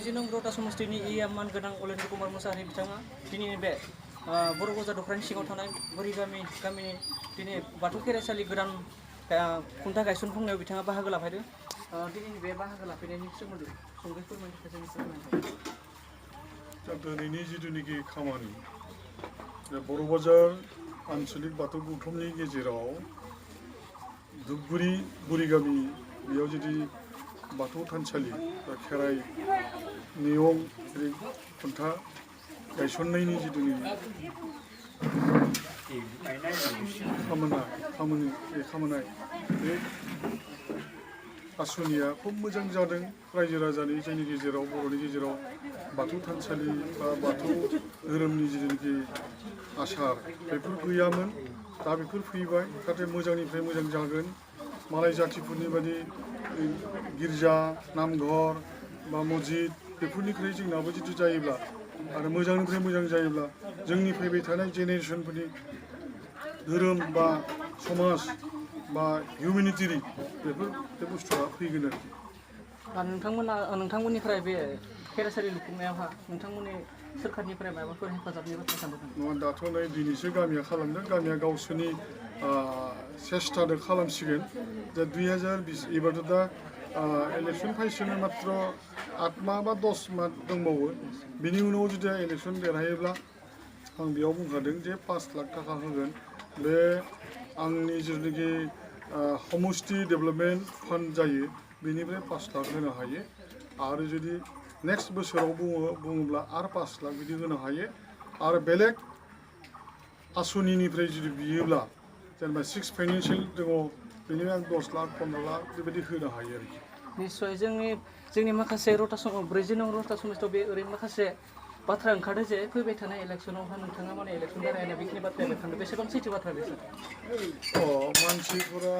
ब्रैजि नं रौता समस्तिनि मान गोनां अलेन्द्र कुमार मुसाहारि बिथाङा दिनैनि बे बर' गजा दख्रानि सिङाव थानाय बोरि गामिनि दिनै बाथौ खेराइसालि गोदान खुन्था गायसनफुंनायाव बिथाङा बाहागो लाफैदों। दिनैनि बे बाहागो लाफैनायनि सोमोन्दै सुंद'यै फोरमायनो थाखाय जों फोरमायनो दा दिनैनि जिथुनिखि खामानि बर' बाजार आन्चलिक बाथौ गौथुमनि गेजेराव धुपगुरि बुरि गामि बेयाव जुदि बाथौ थानसालि बा खेराइ नियम खुन्था गायसननायनि जिथुनिखि खामानाय बे आसनिया खुब मोजां जादों। रायजो राजानि जोंनि गेजेराव बर'नि गेजेराव बाथौ थानसालि बा बाथौ धोरोमनि जिथुनिखि आसार बेफोर गैयामोन। दा बेफोर फैबाय जाहाथे मोजांनिफ्राय मोजां जागोन। मालाय जाथिफोरनि बादि गिर्जा नामघर बा मस्जिद बेफोरनिख्रुइ जोंनाबो जुदि जायोब्ला आरो मोजांनिफ्राय मोजां जायोब्ला जोंनि फैबाय थानाय जेनेरेसनफोरनि धोरोम बा समाज बा हिउमेनिटिरि बेफोर बे बुस्थुआ फैगोन आरोखि। नोंथांमोननिफ्राय बे खेराइसालि लुफुंनायावहा नोंथांमोननि सोरखारनिफ्राय माबाफोर हेफाजाबनि बाथ्रा सानदों नङा? दाथ' नै दिनैसो गामिया खालामदों। गामिया गावसोरनि सेस्टादो खालामसिगोन। दा 2020 एबारथ' दा इलेक्सन फायसिनो मात्र 8 माह बा 10 माह दंबावो। बिनि उनाव जुदि इलेक्सन देरहायोब्ला आं बेयाव बुंखादों जे 5 लाख थाखा होगोन। बे आंनि जिथुनिखि समष्टि डेभेलपमेन्ट फान्ड जायो बेनिफ्राय 5 लाख होनो हायो। आरो जुदि नेक्स्ट बोसोराव बुङोब्ला आरो 5 लाख बिदि होनो हायो। आरो बेलेग आसनिनिफ्राय जुदि बियोब्ला जेनेबा 6 फाइनान्सियेल दङ बेनिफ्राय 10 लाख 15 लाख बेबायदि होनो हायो आरोखि। निस्सय जोंनि माखासे ब्रैजि नं रौता समस्तियाव बे ओरैनो माखासे बाथ्रा ओंखारदों जे फैबाय थानाय इलेक्सनावहा नोंथाङा माने इलेक्सन देरहानाय बेखिनि बाथ्राया बेरखांदों। बेसेबां सैथो बाथ्रा बेसोर? मानसिफोरा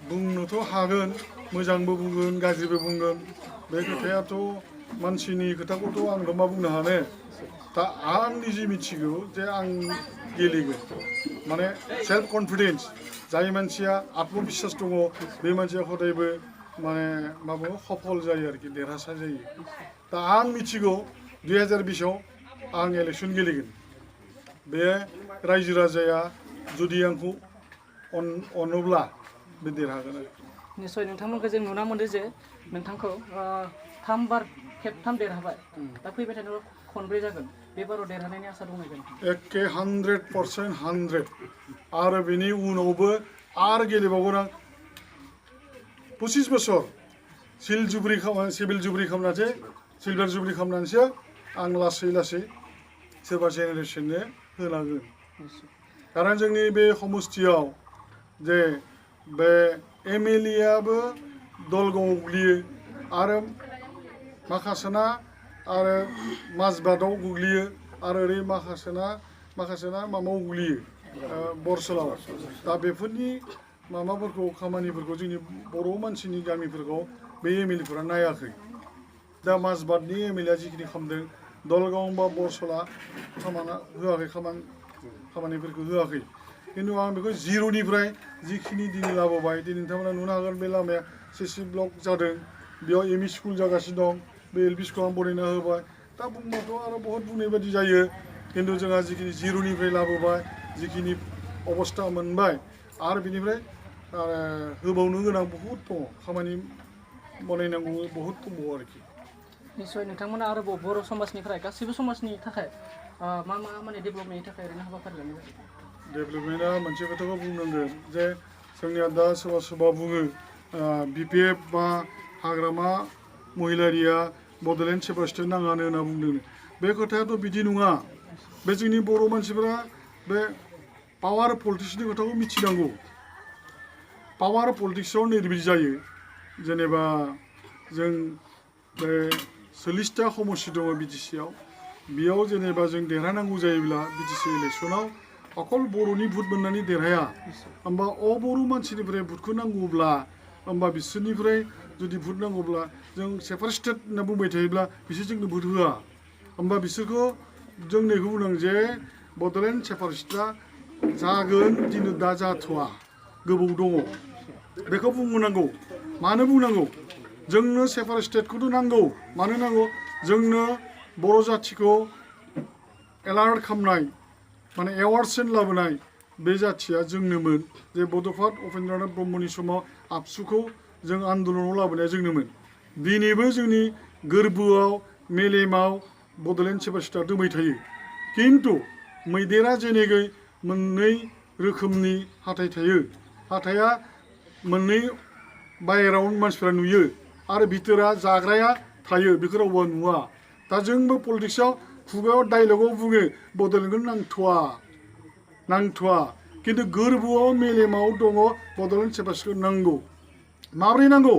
बुंनोथ' हागोन, मोजांबो बुंगोन गाज्रिबो बुंगोन। बे खोथायाथ' मानसिनि खोथाखौथ' आंथ' मा बुंनो हानो। दा आं निजे मिथिगौ जे आं गेलेगोन। माने सेल्फ कनफिडेन्स जाय मानसिया आत्मबिश्वास दङ बे मानसिया हदायबो माने मा बुङो सफल जायो आरोखि, देरहासार जायो। दा आं मिथिगौ 2020आव आं इलेक्सन गेलेगोन। बे रायजो राजाया जुदि आंखौ अनोब्ला बे देरहागोन आरोखि। निस्सय नोंथांमोनखौ जों नुना मोनदों जे नोंथांखौ खेबथाम देरहाबाय। दा फैबाय थानायाव खनब्रै जागोन। बे बाराव देरहानायनि आसा दंना गैया? एखे 100% 100। आरो बेनि उनावबो आरो गेलेबावगोन आं 25 बोसोर सिभिल जुब्रि खालामनानैसो आं लासै सोरबा जेनेरेसननो होनांगोन। खारन जोंनि बे समष्टियाव जे बे एमएलएआबो दलगावआव गोग्लैयो आरो माखासेना आरो माजबाटआव गोग्लैयो आरो ओरै माखासेना माबायाव गोग्लैयो बरसलाव। दा बेफोरनि माबाफोरखौ खामानिफोरखौ जोंनि बर' मानसिनि गामिफोरखौ बे एमएलएफोरा नायाखै। दा माजबाटनि एमएलएआ जिखिनि खालामदों दलगाव बा बरसला होआखै, खामानिफोरखौ होआखै। खिन्थु आं बेखौ जिर'निफ्राय जिखिनि दिनै लाबोबाय, दिनै नोंथांमोना नुनो हागोन बे लामाया सिसि ब्लक जादों। बेयाव एमइ स्कुल जागासिनो दं। बे एलपि स्कुल आं बनायना होबाय। दा बुंबाथ' आरो बहुत बुंनाय बायदि जायो। खिन्थु जोंहा जिखिनि जिर'निफ्राय लाबोबाय, जिखिनि अबस्था मोनबाय आरो बिनिफ्राय होबावनो गोनां बहुत दङ। खामानि बनायनांगौ बहुत दंबावो आरोखि। निस्सय नोंथांमोना आरोबाव बर' समाजनिफ्राय गासैबो समाजनि थाखाय मा माने डेभेलपमेन्टनि थाखाय ओरैनो हाबाफारि लानाय जादों? डेभेलपमेन्टआ मोनसे खोथाखौ बुंनांगोन जे जोंनिया दा सोरबा बुङो बिपिएफ बा हाग्रामा महिलारिया बड'लेण्ड सेपारेटिस्ट नाङानो होनना बुंदों। बे खोथायाथ' बिदि नङा। बे जोंनि बर' मानसिफोरा बे पावार पलिटिक्सनि खोथाखौ मिथिनांगौ। पावार पलिटिक्सआव ओरैबायदि जायो, जेनेबा जों बे 40टा समष्टि दङ बिटिसिआव। बेयाव जेनेबा जों देरहानांगौ जायोब्ला बिटिसि इलेक्सनाव अकल बर'नि भुट मोननानै देरहाया। होमबा अबर' मानसिनिफ्राय भुटखौ नांगौब्ला, होमबा बिसोरनिफ्राय जुदि भुट नांगौब्ला जों सेपारेटिस्ट होनना बुंबाय थायोब्ला बिसोर जोंनो भुट होआ। होमबा बिसोरखौ जों नैखौ बुंनांगौ जे बड'लेण्ड सेपारेटिस्टआ जागोन, दिनै दा जाथ'वा, गोबाव दङ। बेखौ बुंनांगौ। मानो बुंनांगौ? जोंनो सेपारेट स्टेटखौथ' नांगौ मानो नांगौ जोंनो बर' जाथिखौ एलार्ट खालामनाय माने एवार्डसिन लाबोनाय बे जाथिया जोंनोमोन जे बड'फा उपेन्द्रनाथ ब्रह्मनि समाव आबसुखौ जों आन्दलनाव लाबोनाया जोंनोमोन दिनैबो जोंनि गोरबोआव मेलेमाव बड'लेण्ड सेपारेट स्टेटआ दोमै थायो खिन्थु मैदेरा जेनेगै मोननै रोखोमनि हाथाइ थायो हाथाइया मोननै बाहेराव मानसिफ्रा नुयो आरो भितोरा जाग्राया थायो बेखौ रावबो नुवा दा जोंबो पलिटिक्सआव खुगायाव डाइलगाव बुङो बड'लेण्डखौ नांथ'वा खिन्थु गोरबोआव मेलेमाव दङ बड'लेण्ड सेपारेट स्टेटखौ नांगौ माब्रै नांगौ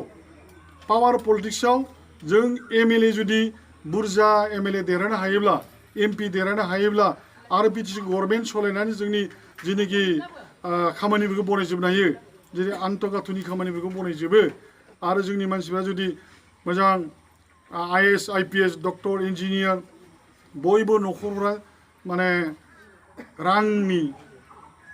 पावार पलिटिक्सआव जों एमएलए जुदि बुरजा एमएलए देरहानो हायोब्ला एमपि देरहानो हायोब्ला आरो बिटिसि गभर्नमेन्ट सालायनानै जोंनि जेनोखि खामानिफोरखौ बनायजोबनो हायो जेरै आन्तगाथुनि खामानिफोरखौ बनायजोबो आरो जोंनि मानसिफ्रा जुदि मोजां आइएएस आइपिएस डक्टर इन्जिनियार बयबो न'खरफ्रा माने रांनि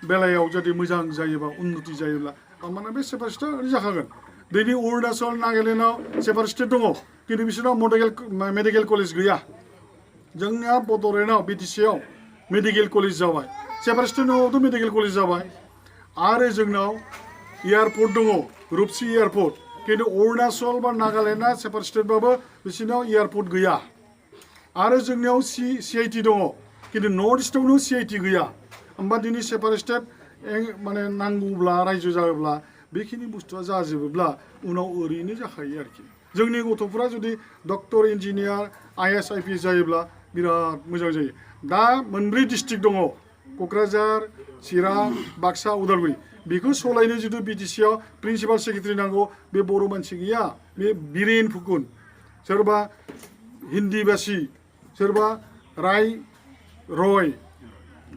बेलायाव जुदि मोजां जायोबा उन्नति जायोब्ला माने बे सेपारेट स्टेटआ ओरै जाखागोन दिनै अरुणाचल नागालेण्डआव सेपारेट स्टेट दङ खिन्थु बिसोरनाव मेडिकेल कलेज गैया जोंनिया बड'लेण्डआव बिटिसिआव मेडिकेल कलेज जाबाय सेपारेट स्टेटआवथ' मेडिकेल कलेज जाबाय आरो जोंनाव एयारपर्ट दङ रुपसि एयारपर्ट खिन्थु अरुणाचल बा नागालेण्डआ सेपारेट स्टेटबाबो बिसोरनाव एयारपर्ट गैया आरो जोंनियाव सिआइटि दङ खिन्थु नर्थ इस्टआवनो सिआइटि गैया होमबा दिनै सेपारेट स्टेट माने नांगौब्ला रायजो जायोब्ला बेखिनि बुस्थुआ जाजोबोब्ला उनाव ओरैनो जाखायो आरोखि जोंनि गथ'फोरा जुदि डक्टर इन्जिनियार आइएएस आइपिएस जायोब्ला बिराद मोजां जायो दा मोनब्रै डिस्ट्रिक्ट दङ क'क्राझार चिरां बाक्सा उदालगुरि बेखौ सलायनो जिथु बिटिसिआव प्रिन्सिपाल सेक्रेटारि नांगौ बे बर' मानसि गैया बे बिरेन फुकुन सोरबा हिन्दी भाषी सोरबा राय रय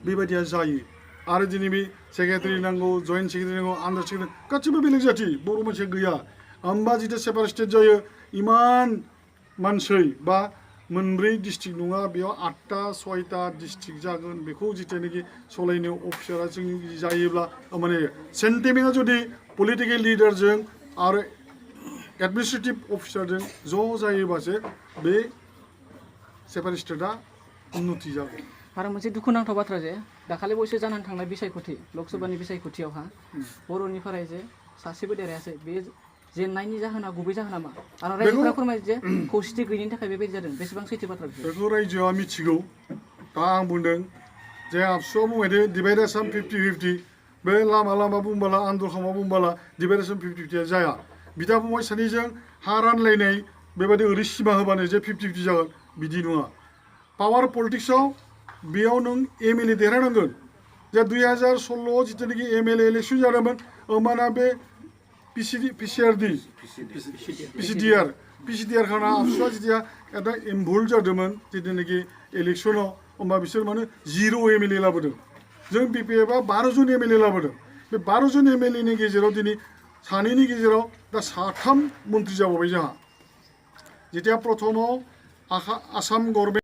बेबायदिया जायो आरो दिनै बे सेक्रेटारि नांगौ जइन्ट सेक्रेटारि नांगौ आन्डार सेक्रेटारि गासिबो बेलेग जाथि बर' मानसिया गैया होमबा जितु सेपारेट स्टेट जायो इमान मानसि बा मोनब्रै डिस्ट्रिक्ट नङा बेयाव 8टा 6टा डिस्ट्रिक्ट जागोन बेखौ जितुनाखि सलायनो अफिसारा जोंनि जायोब्ला माने सेन्टिमेन्टआ जुदि पलिटिकेल लिडारजों आरो एडमिनिस्ट्रेटिभ अफिसारजों ज' जायोबासो बे सेपारेट स्टेटआ उन्नति जागोन आरो मोनसे दुखुनांथाव बाथ्रा जे दाखालि बावैसो जानानै थांनाय बिसायख'थि लकसभानि बिसायख'थियावहा बर'निफ्राय जे सासेबो देरहायासै बे जेननायनि जाहोना गुबै जाहोना मा आरो रायजोफोरा फोरमायो जे खौसेथि गैयिनि थाखाय बेबायदि जादों बेसेबां सैथो बाथ्रा बेखौ रायजोआ मिथिगौ दा आं बुंदों जे आबसुआ बुंबायदि डिभाइड आसाम 50-50 बे लामा बुंबाला आन्दलखामा बुंबाला डिभाइड आसाम 50-50 जाया बिदा फंबाय सानैजों हा रानलायनाय बेबायदि ओरै सिमा होबानो जे 50-50 जागोन बिदि नङा पावार पलिटिक्सआव बेयाव नों एमएलए देरहानांगोन जे 2016 जितुनाखि एमएलए इलेक्सन जादोंमोन होमबाना बे पिसिडिआर खाना आबसुआ जितिया एटा इनभल्भ जादोंमोन जितुनाखि इलेक्सनाव होमबा बिसोर माने 0 एमएलए लाबोदों जों बिपिएफआ 12 जन एमएलए लाबोदों बे 12 जन एमएलएनि गेजेराव दिनै सानैनि गेजेराव दा 3 मन्थ्रि जाबावबाय जोंहा जितिया प्रथमाव आसाम गभर्नमेन्ट